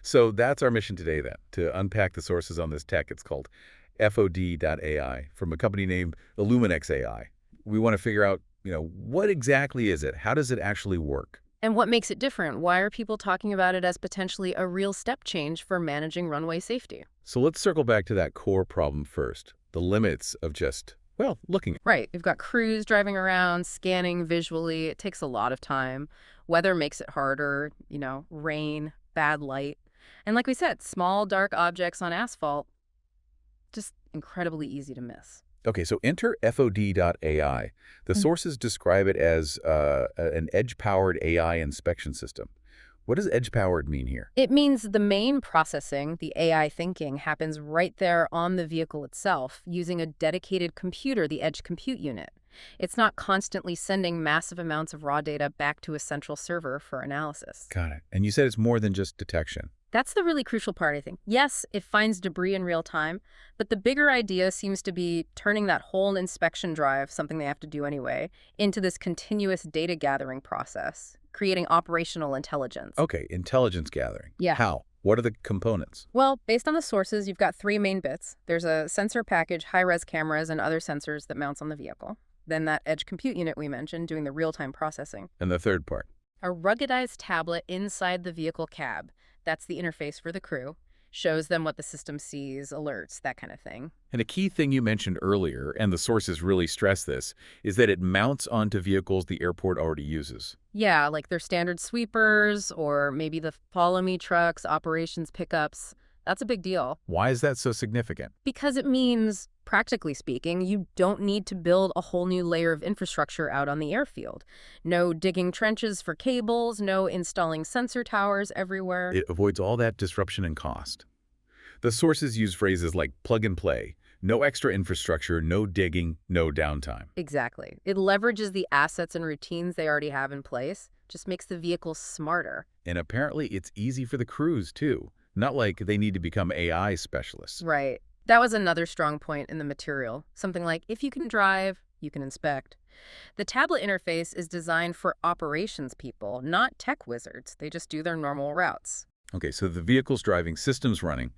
So that's our mission today then, to unpack the sources on this tech. It's called FOD.ai from a company named Illuminex AI. We want to figure out, what exactly is it? How does it actually work? And what makes it different? Why are people talking about it as potentially a real step change for managing runway safety? So let's circle back to that core problem first, the limits of just, looking. Right. We've got crews driving around, scanning visually. It takes a lot of time. Weather makes it harder, rain, bad light. And like we said, small, dark objects on asphalt, just incredibly easy to miss. Okay, so enter FOD.ai. The sources describe it as an edge-powered AI inspection system. What does edge-powered mean here? It means the main processing, the AI thinking, happens right there on the vehicle itself using a dedicated computer, the edge compute unit. It's not constantly sending massive amounts of raw data back to a central server for analysis. Got it. And you said it's more than just detection. That's the really crucial part, I think. Yes, it finds debris in real time, but the bigger idea seems to be turning that whole inspection drive, something they have to do anyway, into this continuous data gathering process, creating operational intelligence. Okay, intelligence gathering. Yeah. How? What are the components? Well, based on the sources, you've got three main bits. There's a sensor package, high-res cameras, and other sensors that mounts on the vehicle. Then that edge compute unit we mentioned doing the real-time processing. And the third part? A ruggedized tablet inside the vehicle cab. That's the interface for the crew. Shows them what the system sees, alerts, that kind of thing. And a key thing you mentioned earlier, and the sources really stress this, is that it mounts onto vehicles the airport already uses. Yeah, like their standard sweepers or maybe the follow-me trucks, operations pickups. That's a big deal. Why is that so significant? Because it means, practically speaking, you don't need to build a whole new layer of infrastructure out on the airfield. No digging trenches for cables, no installing sensor towers everywhere. It avoids all that disruption and cost. The sources use phrases like plug and play, no extra infrastructure, no digging, no downtime. Exactly. It leverages the assets and routines they already have in place, just makes the vehicle smarter. And apparently it's easy for the crews, too. Not like they need to become AI specialists. Right. That was another strong point in the material. Something like, if you can drive, you can inspect. The tablet interface is designed for operations people, not tech wizards. They just do their normal routes. Okay, so the vehicle's driving, system's running.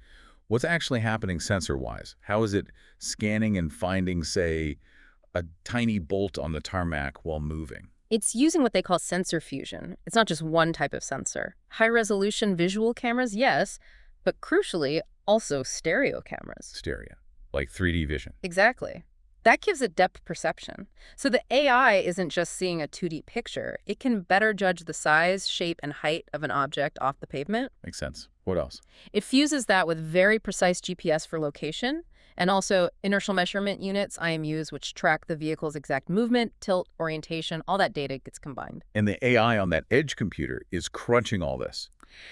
What's actually happening sensor-wise? How is it scanning and finding, say, a tiny bolt on the tarmac while moving? It's using what they call sensor fusion. It's not just one type of sensor. High-resolution visual cameras, yes, but crucially, also stereo cameras. Stereo, like 3D vision. Exactly. That gives it depth perception. So the AI isn't just seeing a 2D picture. It can better judge the size, shape, and height of an object off the pavement. Makes sense. What else? It fuses that with very precise GPS for location, and also inertial measurement units, IMUs, which track the vehicle's exact movement, tilt, orientation, all that data gets combined. And the AI on that edge computer is crunching all this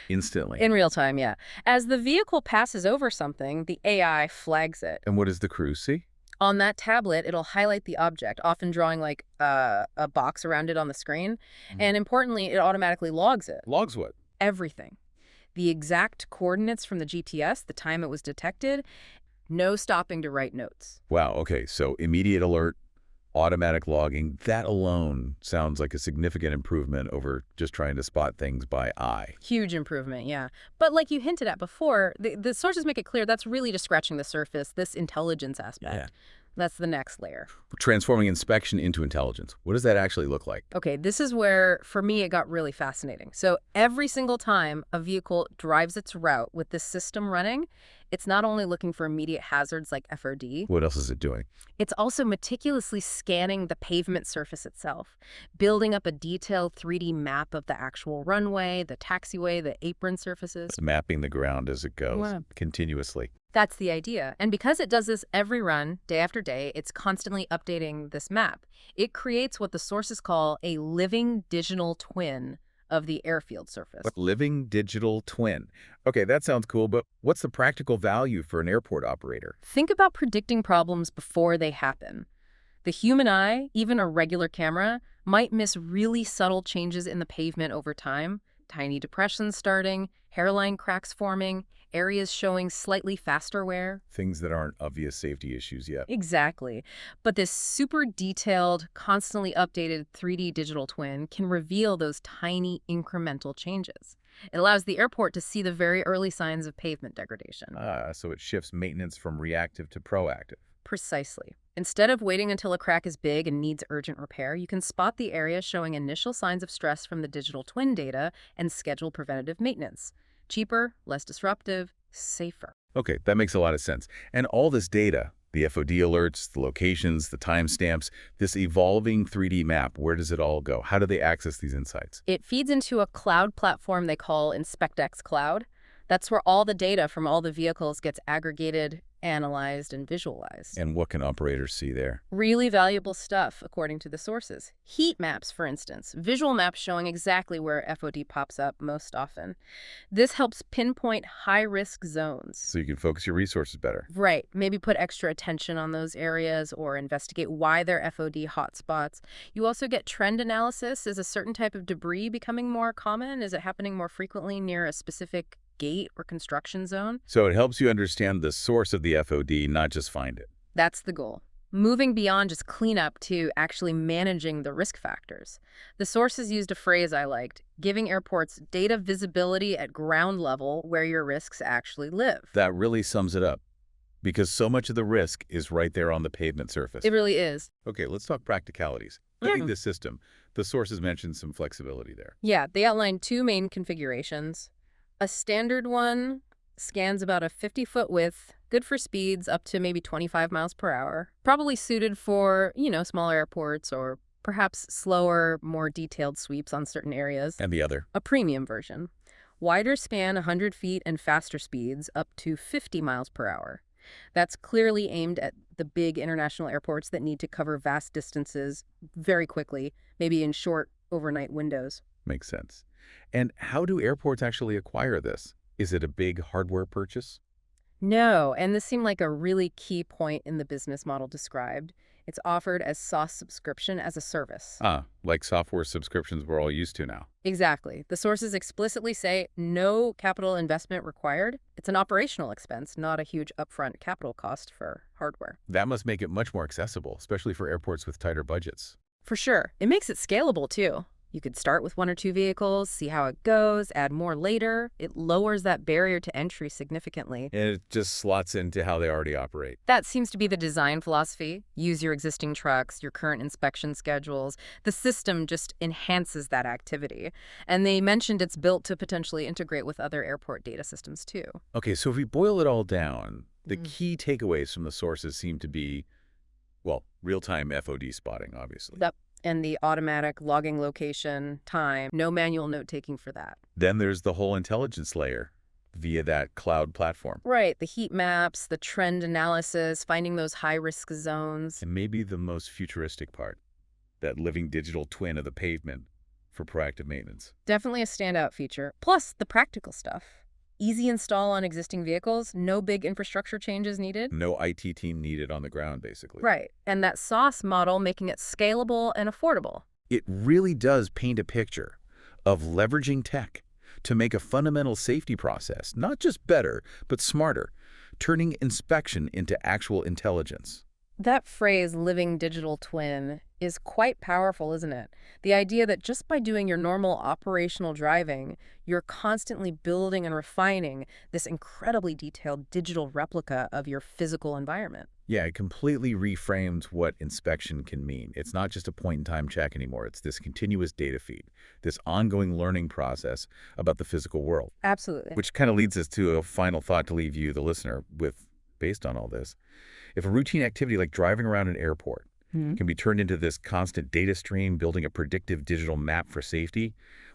instantly. In real time, yeah. As the vehicle passes over something, the AI flags it. And what does the crew see? On that tablet, it'll highlight the object, often drawing like a box around it on the screen. And importantly, it automatically logs it. Logs what? Everything. The exact coordinates from the GPS, the time it was detected, no stopping to write notes. Wow, okay, so immediate alert, automatic logging, that alone sounds like a significant improvement over just trying to spot things by eye. Huge improvement, yeah. But like you hinted at before, the sources make it clear that's really just scratching the surface, this intelligence aspect. Yeah. That's the next layer. Transforming inspection into intelligence. What does that actually look like? Okay, this is where, for me, it got really fascinating. So every single time a vehicle drives its route with this system running, it's not only looking for immediate hazards like FOD. What else is it doing? It's also meticulously scanning the pavement surface itself, building up a detailed 3D map of the actual runway, the taxiway, the apron surfaces. It's mapping the ground as it goes, continuously. That's the idea. And because it does this every run, day after day, it's constantly updating this map. It creates what the sources call a living digital twin of the airfield surface. Living digital twin. Okay, that sounds cool, but what's the practical value for an airport operator? Think about predicting problems before they happen. The human eye, even a regular camera, might miss really subtle changes in the pavement over time. Tiny depressions starting, hairline cracks forming, areas showing slightly faster wear. Things that aren't obvious safety issues yet. Exactly. But this super detailed, constantly updated 3D digital twin can reveal those tiny incremental changes. It allows the airport to see the very early signs of pavement degradation. So it shifts maintenance from reactive to proactive. Precisely. Instead of waiting until a crack is big and needs urgent repair, you can spot the area showing initial signs of stress from the digital twin data and schedule preventative maintenance. Cheaper, less disruptive, safer. Okay, that makes a lot of sense. And all this data, the FOD alerts, the locations, the timestamps, this evolving 3D map, where does it all go? How do they access these insights? It feeds into a cloud platform they call InspectX Cloud. That's where all the data from all the vehicles gets aggregated, analyzed, and visualized. And what can operators see there? Really valuable stuff, according to the sources. Heat maps, for instance, visual maps showing exactly where FOD pops up most often. This helps pinpoint high-risk zones. So you can focus your resources better. Right. Maybe put extra attention on those areas or investigate why they're FOD hotspots. You also get trend analysis. Is a certain type of debris becoming more common? Is it happening more frequently near a specific gate or construction zone? So it helps you understand the source of the FOD, not just find it. That's the goal. Moving beyond just cleanup to actually managing the risk factors. The sources used a phrase I liked, giving airports data visibility at ground level where your risks actually live. That really sums it up, because so much of the risk is right there on the pavement surface. It really is. Okay, let's talk practicalities. Putting this system, the sources mentioned some flexibility there. Yeah, they outlined two main configurations. A standard one scans about a 50-foot width, good for speeds up to maybe 25 miles per hour. Probably suited for, smaller airports or perhaps slower, more detailed sweeps on certain areas. And the other? A premium version. Wider span 100 feet and faster speeds up to 50 miles per hour. That's clearly aimed at the big international airports that need to cover vast distances very quickly, maybe in short overnight windows. Makes sense. And how do airports actually acquire this? Is it a big hardware purchase? No, and this seemed like a really key point in the business model described. It's offered as SaaS subscription as a service. Like software subscriptions we're all used to now. Exactly. The sources explicitly say no capital investment required. It's an operational expense, not a huge upfront capital cost for hardware. That must make it much more accessible, especially for airports with tighter budgets. For sure. It makes it scalable, too. You could start with 1 or 2 vehicles, see how it goes, add more later. It lowers that barrier to entry significantly. And it just slots into how they already operate. That seems to be the design philosophy. Use your existing trucks, your current inspection schedules. The system just enhances that activity. And they mentioned it's built to potentially integrate with other airport data systems, too. Okay, so if we boil it all down, the key takeaways from the sources seem to be, well, real-time FOD spotting, obviously. Yep. And the automatic logging location, time, no manual note-taking for that. Then there's the whole intelligence layer via that cloud platform. Right, the heat maps, the trend analysis, finding those high-risk zones. And maybe the most futuristic part, that living digital twin of the pavement for proactive maintenance. Definitely a standout feature. Plus, the practical stuff. Easy install on existing vehicles, no big infrastructure changes needed. No IT team needed on the ground, basically. Right, and that SaaS model making it scalable and affordable. It really does paint a picture of leveraging tech to make a fundamental safety process not just better, but smarter, turning inspection into actual intelligence. That phrase, living digital twin, is quite powerful, isn't it? The idea that just by doing your normal operational driving, you're constantly building and refining this incredibly detailed digital replica of your physical environment. Yeah, it completely reframes what inspection can mean. It's not just a point-in-time check anymore. It's this continuous data feed, this ongoing learning process about the physical world. Absolutely. Which kind of leads us to a final thought to leave you, the listener, with based on all this. If a routine activity like driving around an airport can be turned into this constant data stream, building a predictive digital map for safety,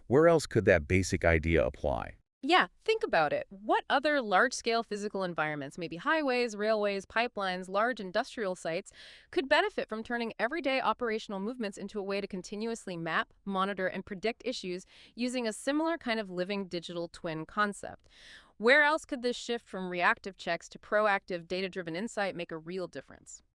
where else could that basic idea apply? Yeah, think about it. What other large-scale physical environments, maybe highways, railways, pipelines, large industrial sites, could benefit from turning everyday operational movements into a way to continuously map, monitor, and predict issues using a similar kind of living digital twin concept? Where else could this shift from reactive checks to proactive, data-driven insight make a real difference?